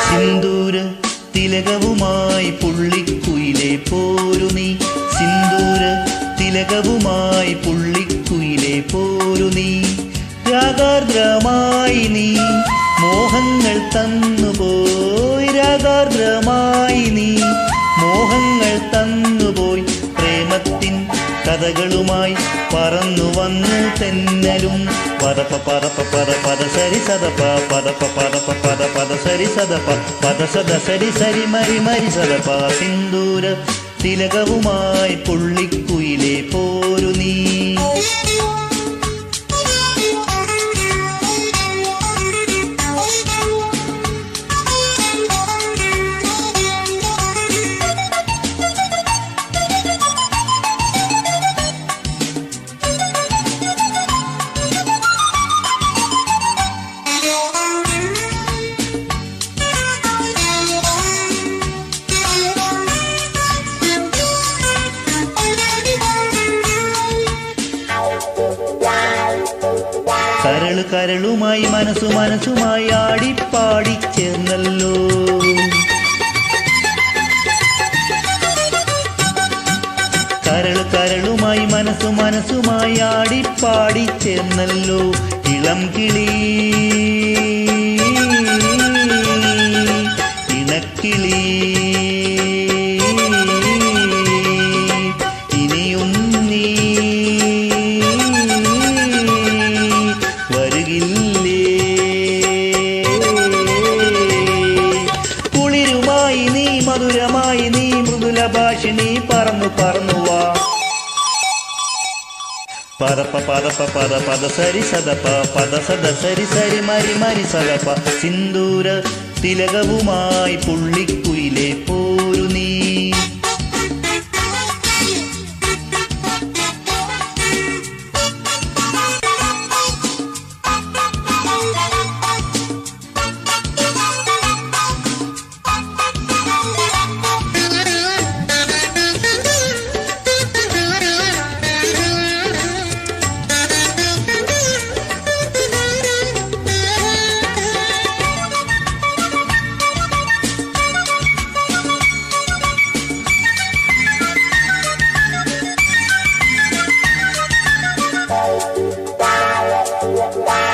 സിന്ദൂര തിലകവുമായി പുള്ളിക്കുയിലെ പോരു നീ, സിന്ദൂര തിലകവുമായി പുള്ളിക്കുയിലെ പോരു നീ. രാഗാർദ്രമായി നീ മോഹങ്ങൾ തന്നുപോയി, രാഗാർദ്രമായി നീ മോഹങ്ങൾ തന്നുപോയി. പ്രേമത്തിൻ കഥകളുമായി പറന്നു വന്നു തെന്നലും. പദപ പദപ പദ പദ സരി സദപ പദപ പദപ പദ പദ സരി സദപ പദ സദ സരി സരി മരി മരി സദപ. സിന്ദൂര തിലകവുമായി പുള്ളിക്കുയിലെ പോരു നീ. കരളു കരളുമായി മനസ്സു മനസ്സുമായി ആടിപ്പാടി ചേർന്നല്ലോ. കരളു കരളുമായി മനസ്സു മനസ്സുമായി ആടിപ്പാടി ചേർന്നല്ലോ. ഇളം കിളി ഇണക്കിളി ഇനിയും നീ കുളിരുമായി നീ മധുരമായി നീ മൃദുല ഭാഷിണി പറന്നു പറന്നുവാ. പദപ പദപ പദ പദ സരി സദപ പദ സദ സരി സരി മരി മരി സദപ. സിന്ദൂര തിലകവുമായി പുള്ളിക്കുയിലെ പോരു നീ.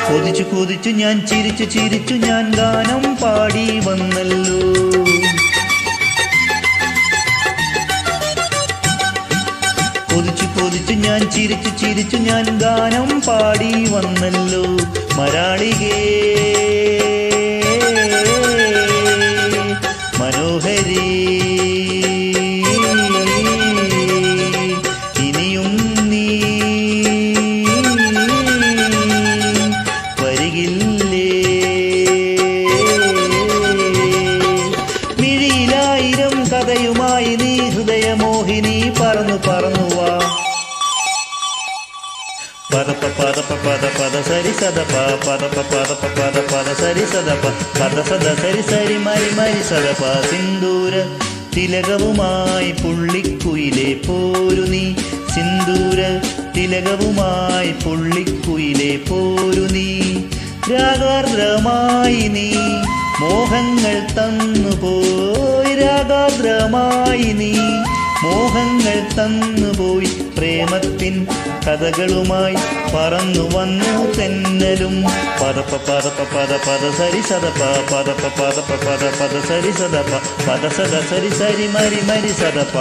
കൊതിച്ചു കൊതിച്ചു ഞാൻ ചിരിച്ചു ചിരിച്ചു ഞാൻ ഗാനം പാടി വന്നല്ലോ. കൊതിച്ചു കൊതിച്ചു ഞാൻ ചിരിച്ചു ചിരിച്ചു ഞാൻ ഗാനം പാടി വന്നല്ലോ. മരാളികേ മനോഹരി ഇനിയും നീ മിഴിയിലായിരം കഥയുമായി നീ ഹൃദയമോഹിനി പറന്നു പറന്നുവാ. പദപ പദപ പദ പദ സരി സദപ പദപ പദപ പദ പദ സരി സദപ പദ സദ സരി സരി മരി മരി സദപ. സിന്ദൂര തിലകവുമായി പുള്ളിക്കുയിലെ പോരു നീ, സിന്ദൂര തിലകവുമായി പുള്ളിക്കുയിലെ പോരു നീ. രാഗാർദ്രമായി നീ മോഹങ്ങൾ തന്നുപോയി, രാഗാർദ്രമായി നീ മോഹങ്ങൾ തന്നുപോയി. പ്രേമത്തിൻ കഥകളുമായി പറന്നു വന്നു തെന്നലും. പദപ പദപ പദ പദ സരി സദപ പദപ പദപ പദ പദ സരി സദപ പദ സദ സരി സരി മരി മരി സദപ.